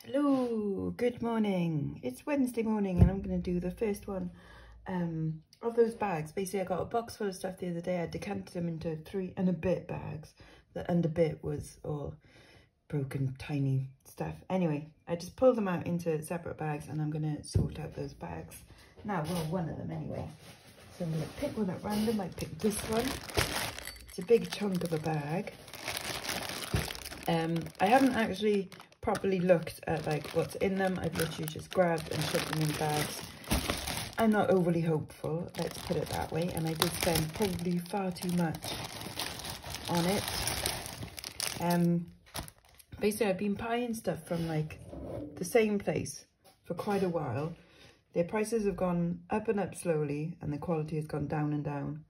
Hello, good morning. It's Wednesday morning and I'm going to do the first one of those bags. Basically, I got a box full of stuff the other day. I decanted them into 3 and a bit bags. The under bit was all broken, tiny stuff. Anyway, I just pulled them out into separate bags and I'm going to sort out those bags. Now, well, one of them anyway. So I'm going to pick one at random. I picked this one. It's a big chunk of a bag. I haven't actually properly looked at like what's in them. I've literally just grabbed and shoved them in bags. I'm not overly hopeful, let's put it that way, and I did spend probably far too much on it. Basically I've been buying stuff from like the same place for quite a while. Their prices have gone up and up slowly and the quality has gone down and down.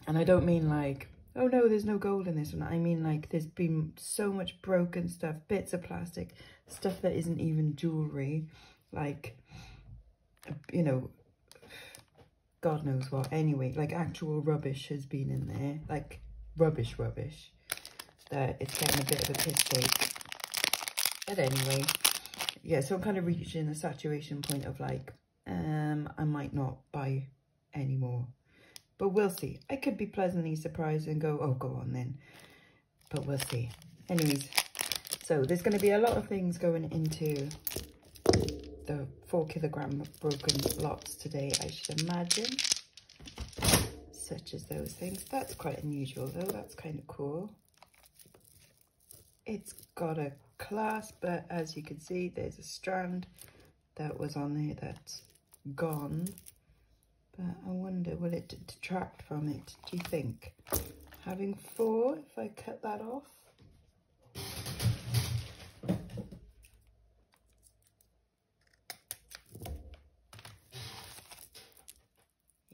And I don't mean like, oh no, there's no gold in this one. I mean like there's been so much broken stuff, bits of plastic, stuff that isn't even jewellery, like, you know, God knows what. Anyway, like actual rubbish has been in there, like rubbish, that it's getting a bit of a piss take. But anyway, yeah, so I'm kind of reaching a saturation point of like, I might not buy anymore. But we'll see. I could be pleasantly surprised and go, oh, go on then. But we'll see. Anyways, so there's going to be a lot of things going into the 4 kilogram broken lots today, I should imagine. Such as those things. That's quite unusual though. That's kind of cool. It's got a clasp, but as you can see, there's a strand that was on there that's gone. But I wonder, will it detract from it, do you think? Having 4, if I cut that off?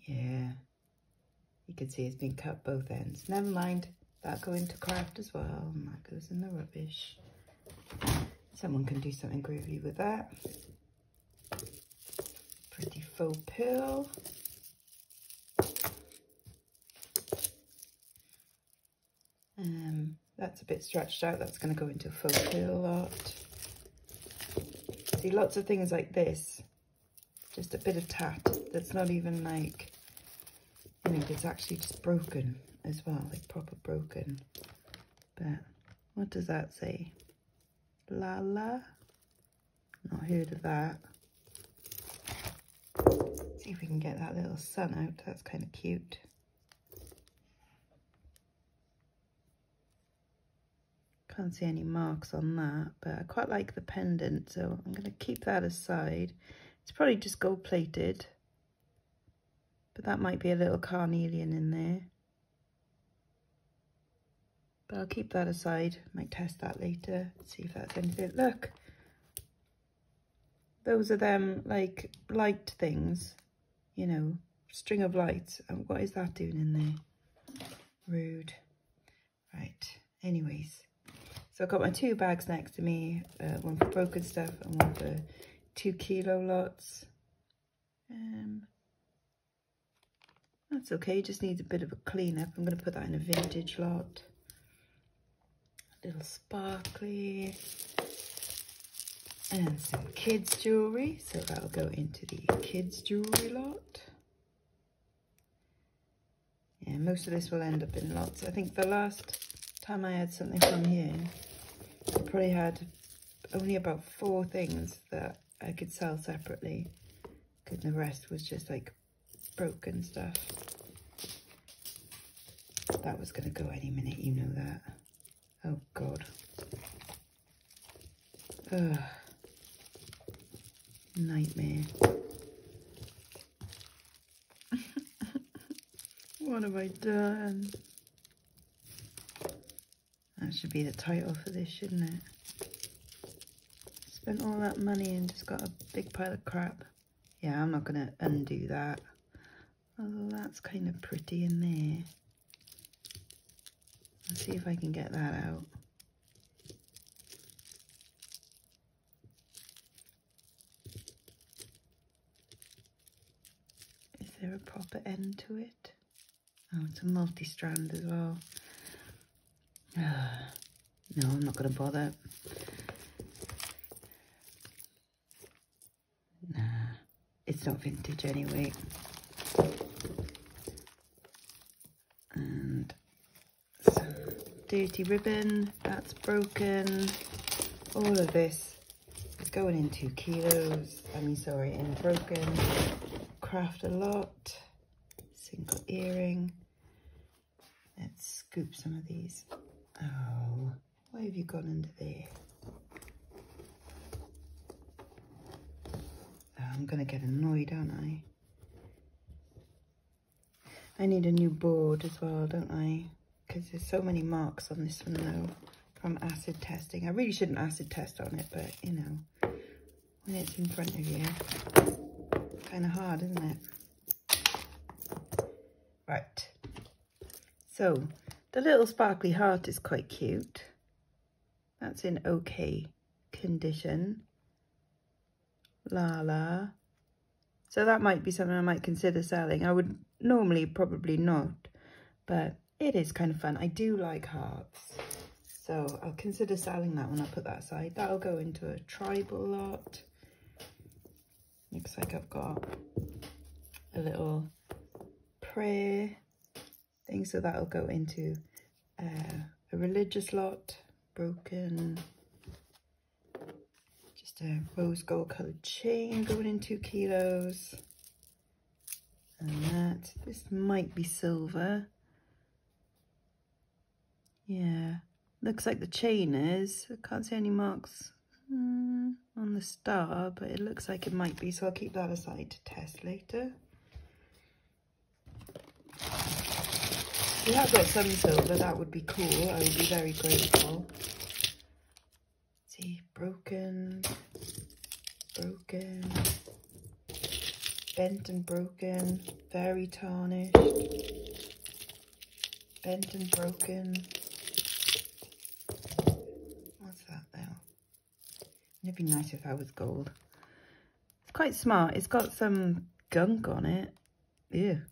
Yeah, you can see it's been cut both ends. Never mind, that'll go into craft as well, and that goes in the rubbish. Someone can do something groovy with that. Pretty faux pearl. That's a bit stretched out. That's going to go into a faux pearl lot. See, lots of things like this. Just a bit of tat. That's not even like, you know, it's actually just broken as well, like proper broken. But what does that say? Lala? Not heard of that. See if we can get that little sun out. That's kind of cute. Can't see any marks on that, but I quite like the pendant, so I'm going to keep that aside. It's probably just gold plated, but that might be a little carnelian in there. But I'll keep that aside. Might test that later, see if that's anything. Look, those are them like light things, you know, string of lights. And what is that doing in there? Rude. Right, anyways. So I've got my 2 bags next to me, one for broken stuff and one for 2 kilo lots. That's okay, just needs a bit of a clean up. I'm going to put that in a vintage lot. A little sparkly. And some kids jewellery, so that'll go into the kids jewellery lot. Yeah, most of this will end up in lots. I think the last time I had something from here, I probably had only about 4 things that I could sell separately, because the rest was just like broken stuff. That was going to go any minute, you know that. Oh God. Ugh. Nightmare. What have I done? That should be the title for this, shouldn't it? Spent all that money and just got a big pile of crap. Yeah, I'm not going to undo that. Although that's kind of pretty in there. Let's see if I can get that out. Is there a proper end to it? Oh, it's a multi-strand as well. No, I'm not going to bother. not vintage anyway. And some dirty ribbon, that's broken. All of this is going in 2 kilos. I mean, sorry, in broken. Craft a lot. Single earring. Let's scoop some of these. Oh, why have you gone under there? Oh, I'm gonna get annoyed, aren't I? I need a new board as well, don't I? Because there's so many marks on this one now from acid testing. I really shouldn't acid test on it, but you know, when it's in front of you, kind of hard, isn't it? Right. So the little sparkly heart is quite cute. That's in okay condition. Lala. So that might be something I might consider selling. I would normally probably not, but it is kind of fun. I do like hearts, so I'll consider selling that when I put that aside. That'll go into a tribal lot. Looks like I've got a little prayer thing, so that'll go into a religious lot. Broken. Just a rose gold coloured chain going in 2 kilos. And this might be silver. Yeah, looks like the chain is. I can't see any marks on the star, but it looks like it might be, so I'll keep that aside to test later. If we have got some silver, that would be cool. I would be very grateful. See, broken, broken, bent and broken, very tarnished, bent and broken. What's that now? It'd be nice if that was gold. It's quite smart. It's got some gunk on it. Ew,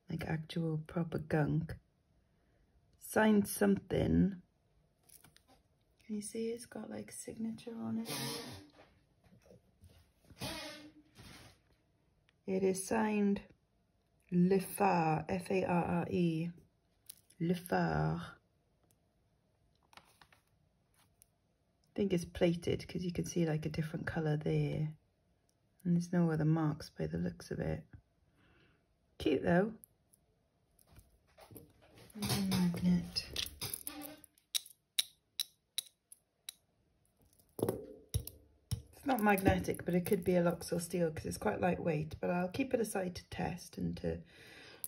like actual proper gunk. Signed something. Can you see it's got like signature on it? It is signed Le Phare, F-A-R-R-E, Le Phare. I think it's plated because you can see like a different colour there. And there's no other marks by the looks of it. Cute though. And a magnet. Not magnetic, but it could be a Luxor steel because it's quite lightweight, but I'll keep it aside to test and to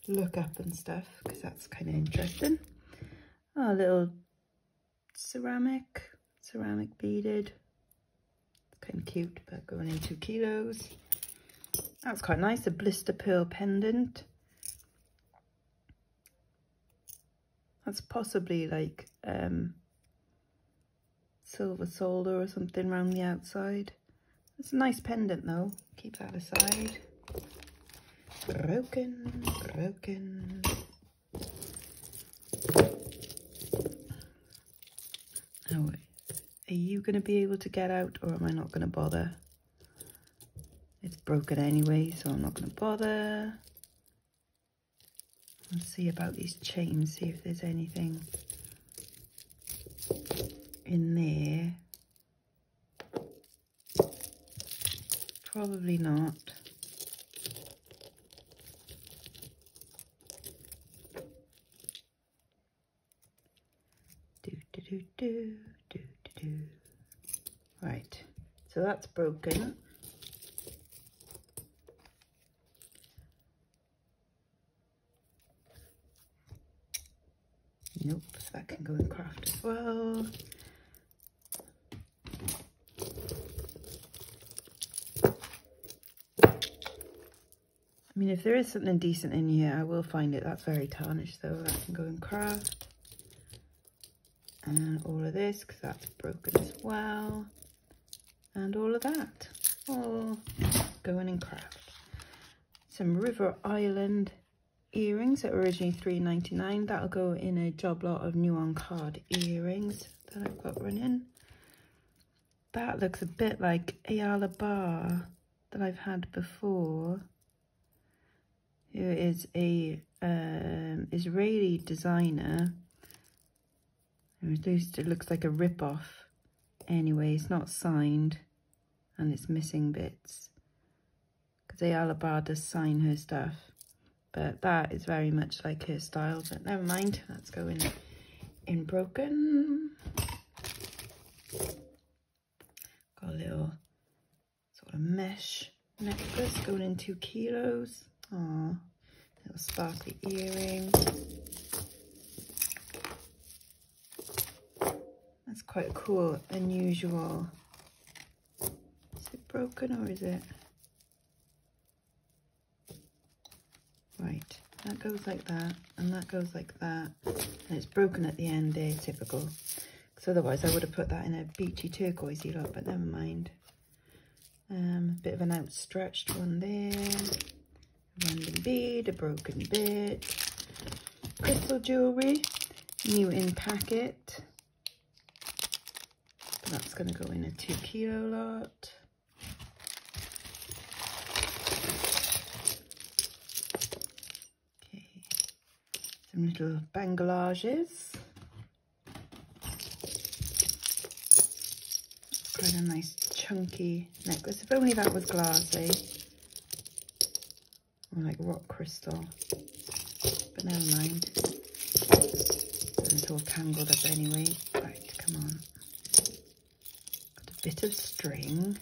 look up and stuff because that's kind of interesting. Oh, a little ceramic beaded. It's kind of cute, but going in 2 kilos. That's quite nice, a blister pearl pendant. That's possibly like silver solder or something around the outside. It's a nice pendant though. Keep that aside. Broken, broken. Oh, are you going to be able to get out, or am I not going to bother? It's broken anyway, so I'm not going to bother. Let's see about these chains, see if there's anything in there. Probably not. Right, so that's broken. Nope, that can go in craft as well. I mean, if there is something decent in here, I will find it. That's very tarnished though. That can go in craft. And all of this, because that's broken as well. And all of that, all going in craft. Some River Island earrings that were originally $3.99. That'll go in a job lot of new on card earrings that I've got running. That looks a bit like Ayala Bar that I've had before. who is a Israeli designer. At least it looks like a rip-off. Anyway, it's not signed and it's missing bits. Because Alaba does sign her stuff. But that is very much like her style, but never mind. Let's go in broken. Got a little sort of mesh necklace going in 2 kilos. Aww, little sparkly earring. That's quite a cool, unusual. Is it broken or is it? Right, that goes like that, and that goes like that, and it's broken at the end there, typical. Because otherwise I would have put that in a beachy turquoisey lot, but never mind. Bit of an outstretched one there. A random bead, a broken bit. Crystal jewellery, new in packet. That's going to go in a 2 kilo lot. Okay, some little banglages. Quite a nice chunky necklace. If only that was glassy. Or like rock crystal. But never mind. It's all tangled up anyway. Right, come on. Bit of string,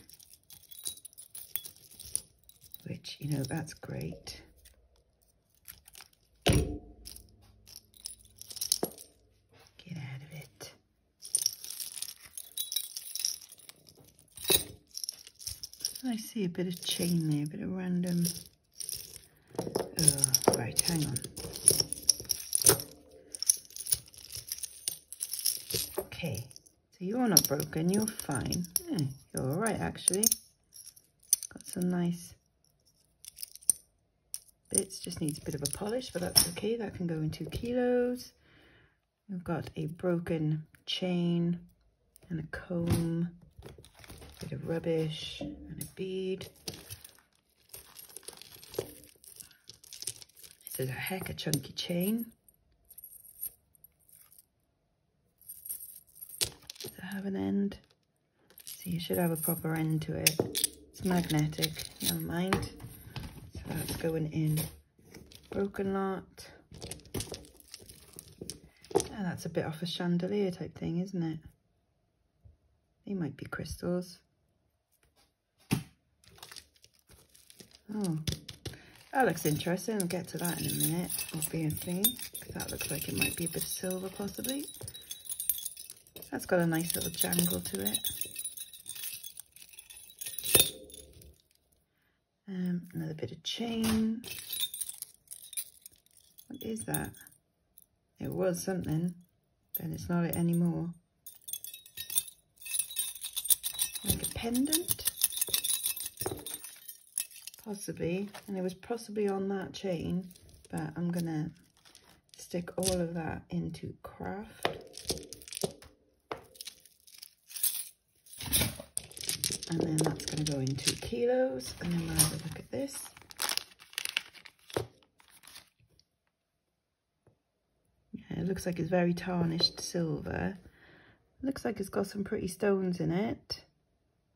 which, you know, that's great. Get out of it. I see a bit of chain there, a bit of random. Oh, right, hang on. Okay. So you're not broken, you're fine. Yeah, you're all right, actually. Got some nice bits, just needs a bit of a polish, but that's okay. That can go in 2 kilos. We've got a broken chain and a comb, a bit of rubbish and a bead. This is a heck of a chunky chain. Have an end, so you should have a proper end to it. It's magnetic, never mind. So that's going in broken lot. And that's a bit off a chandelier type thing, isn't it? They might be crystals. Oh, that looks interesting. I'll get to that in a minute, obviously, because that looks like it might be a bit of silver possibly. That's got a nice little jangle to it. Another bit of chain. What is that? It was something, but it's not it anymore. Like a pendant? Possibly, and it was possibly on that chain, but I'm gonna stick all of that into craft. And then that's going to go in 2 kilos. And then we'll have a look at this. Yeah, it looks like it's very tarnished silver. It looks like it's got some pretty stones in it.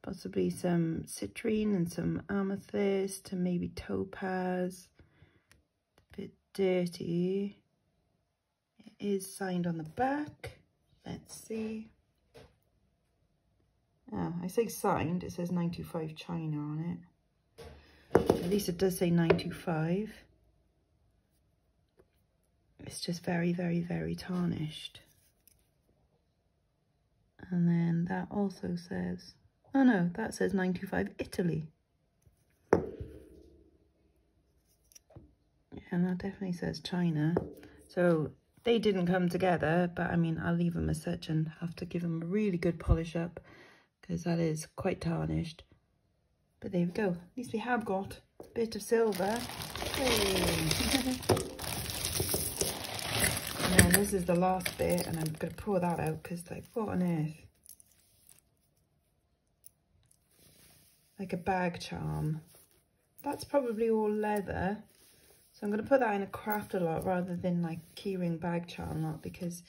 Possibly some citrine and some amethyst and maybe topaz. A bit dirty. It is signed on the back. Let's see. Oh, I say signed, it says 925 China on it. At least it does say 925. It's just very, very, very tarnished. And then that also says, oh no, that says 925 Italy. And that definitely says China. So they didn't come together, but I mean, I'll leave them as such and have to give them a really good polish up, because that is quite tarnished. But there we go. At least we have got a bit of silver. Hey. And then this is the last bit, and I'm going to pour that out because, like, what on earth? Like a bag charm. That's probably all leather. So I'm going to put that in a craft a lot rather than like keyring bag charm lot, because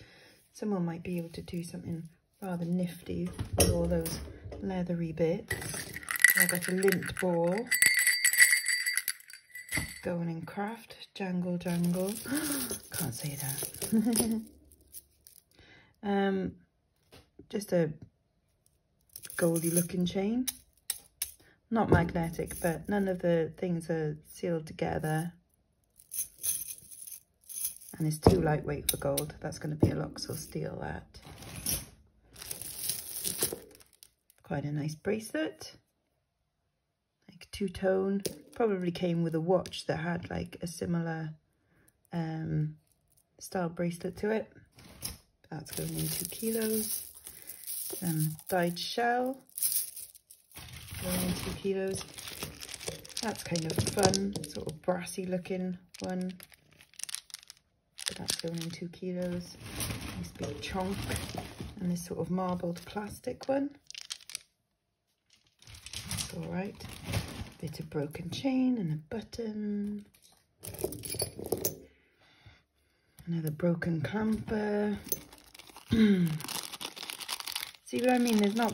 someone might be able to do something rather nifty with all those leathery bits. I've got a lint ball going in craft. Jangle jangle. Can't say that. Just a goldy looking chain. Not magnetic, but none of the things are sealed together. And it's too lightweight for gold. That's going to be a Luxor steel, that. Quite a nice bracelet. Like two-tone. Probably came with a watch that had like a similar style bracelet to it. That's going in 2 kilos. Dyed shell. Going in 2 kilos. That's kind of fun, sort of brassy looking one. So that's going in 2 kilos. Nice big chunk. And this sort of marbled plastic one. That's all right. Bit of broken chain and a button. Another broken clamper. See what I mean? There's not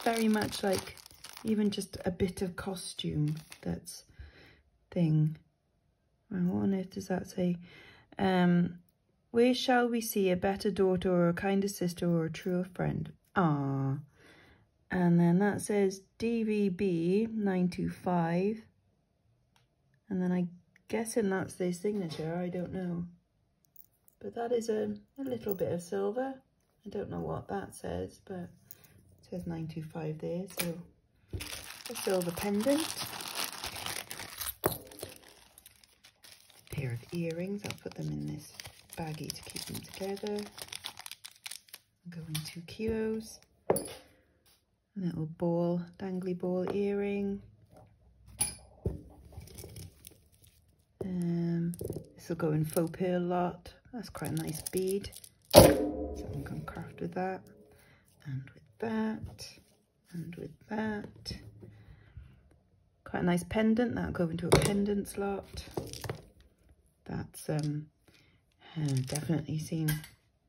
very much, like, even just a bit of costume that's thing. What on earth does that say? Where shall we see a better daughter or a kinder sister or a truer friend? Ah. And then that says DVB 925. And then I'm guessing that's their signature. I don't know. But that is a little bit of silver. I don't know what that says, but it says 925 there. So a silver pendant. A pair of earrings. I'll put them in this baggie to keep them together. Go in 2 kilos. A little ball, dangly ball earring. This will go in faux pearl lot. That's quite a nice bead. So I'm going to craft with that, and with that, and with that. Quite a nice pendant. That'll go into a pendant slot. That's definitely seen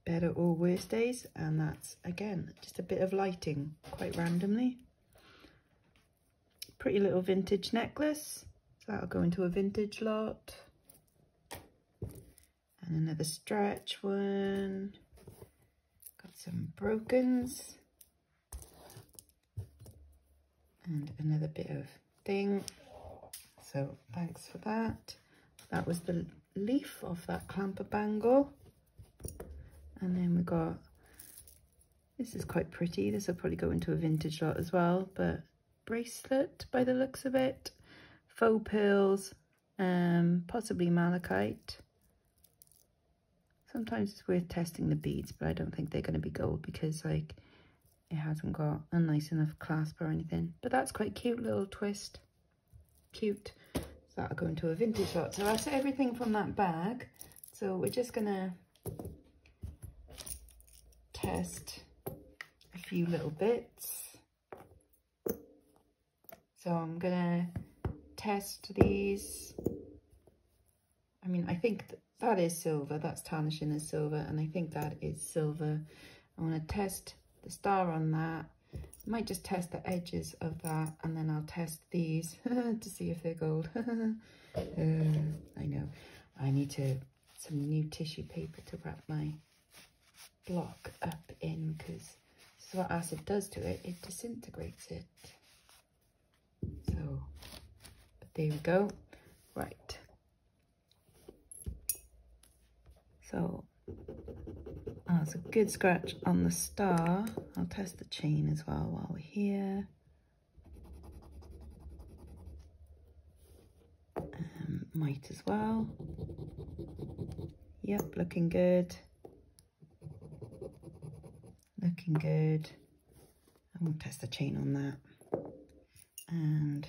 better or worse days, and that's again just a bit of lighting quite randomly. Pretty little vintage necklace, so that'll go into a vintage lot. And another stretch one. Got some brokens and another bit of thing. So thanks for that. That was the leaf of that clamper bangle. And then we got, this is quite pretty. This will probably go into a vintage lot as well, but bracelet by the looks of it. Faux pearls, possibly malachite. Sometimes it's worth testing the beads, but I don't think they're going to be gold because like it hasn't got a nice enough clasp or anything. But that's quite cute, little twist. Cute. So that'll go into a vintage lot. So that's everything from that bag. So we're just going to test a few little bits. So I'm gonna test these. I mean, I think that is silver. That's tarnishing as silver, and I think that is silver. I want to test the star on that. I might just test the edges of that, and then I'll test these to see if they're gold. I know. I need some new tissue paper to wrap my block up in, because this is what acid does to it. It disintegrates it. So, but there we go. Right. So that's a good scratch on the star. I'll test the chain as well while we're here. Might as well. Yep, looking good. Looking good. I won't test the chain on that. And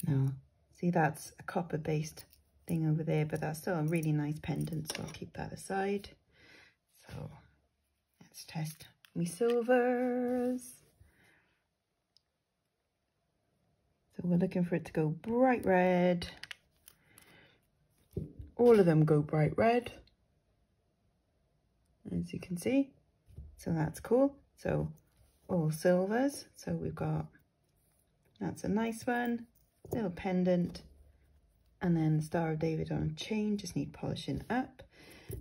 no, see, that's a copper based thing over there, but that's still a really nice pendant, so I'll keep that aside. So let's test my silvers. So we're looking for it to go bright red. All of them go bright red, as you can see. So that's cool. So all silvers. So we've got, that's a nice one, little pendant, and then Star of David on a chain, just need polishing up.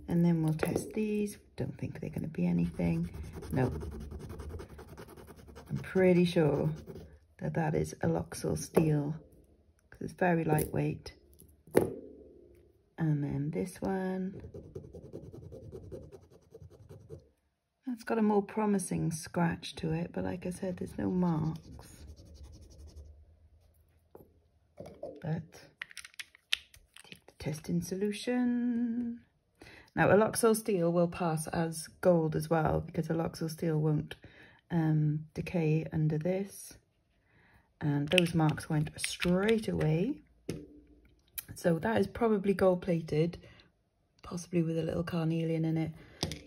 And then we'll test these. Don't think they're going to be anything. No. I'm pretty sure that that is Aloxal steel because it's very lightweight. And then this one. It's got a more promising scratch to it, but like I said, there's no marks. But take the testing solution. Now, Aloxal steel will pass as gold as well because Aloxal steel won't decay under this. And those marks went straight away. So that is probably gold plated, possibly with a little carnelian in it.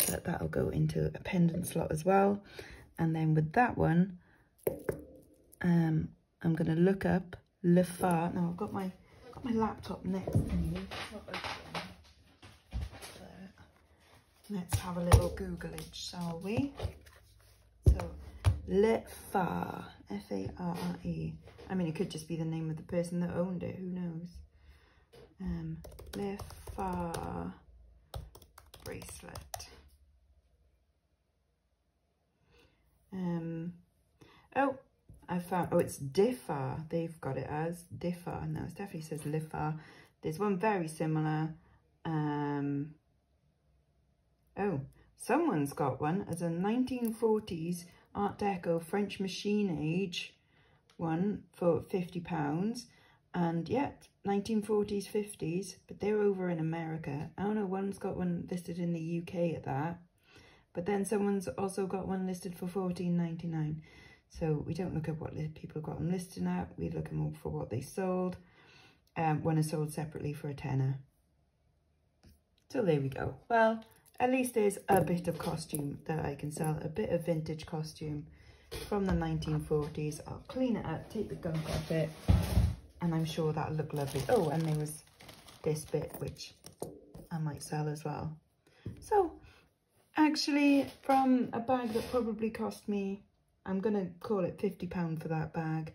But that'll go into a pendant slot as well. And then with that one, I'm going to look up Le Phare. Now I've got my laptop next to me. Let's have a little Googlage, shall we? So Le Phare, F-A-R-R-E. I mean, it could just be the name of the person that owned it. Who knows? Le Phare bracelet. Oh, I found, oh, it's De Phare. They've got it as De Phare. No, it definitely says Le Phare. There's one very similar. Oh, someone's got one as a 1940s Art Deco French machine age one for £50. And yet, 1940s, 50s, but they're over in America. I don't know, one's got one listed in the UK at that. But then someone's also got one listed for £14.99. So we don't look at what people got them listed at. We look more for what they sold. One is sold separately for a tenner. So there we go. Well, at least there's a bit of costume that I can sell. A bit of vintage costume from the 1940s. I'll clean it up, take the gunk off it, and I'm sure that'll look lovely. Oh, and there was this bit, which I might sell as well. So, actually, from a bag that probably cost me, I'm going to call it £50 for that bag.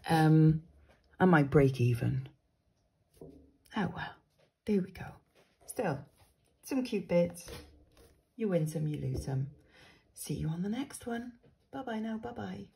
I might break even. Oh, well, there we go. Still, some cute bits. You win some, you lose some. See you on the next one. Bye-bye now, bye-bye.